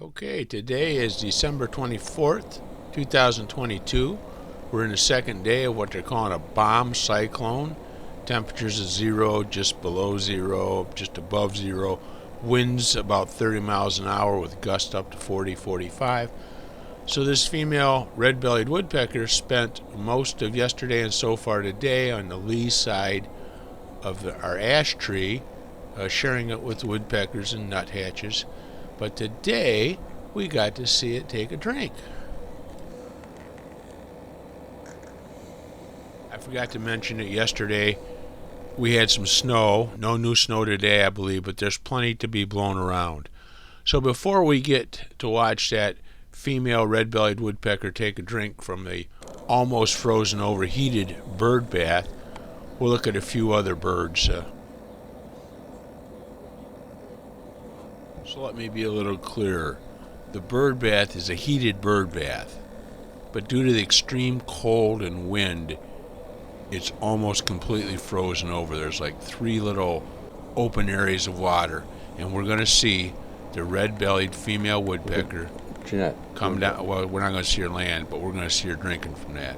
Okay, today is December 24th, 2022. We're in the second day of what they're calling a bomb cyclone. Temperatures at zero, just below zero, just above zero. Winds about 30 miles an hour with gusts up to 40, 45. So this female red-bellied woodpecker spent most of yesterday and so far today on the lee side of our ash tree, sharing it with woodpeckers and nuthatches. But today, we got to see it take a drink. I forgot to mention it yesterday. We had some snow. No new snow today, I believe, but there's plenty to be blown around. So before we get to watch that female red-bellied woodpecker take a drink from the almost frozen, overheated bird bath, we'll look at a few other birds. So let me be a little clearer. The bird bath is a heated bird bath, but due to the extreme cold and wind, it's almost completely frozen over. There's like 3 little open areas of water, and we're going to see the red-bellied female woodpecker come down. Well, we're not going to see her land, but we're going to see her drinking from that.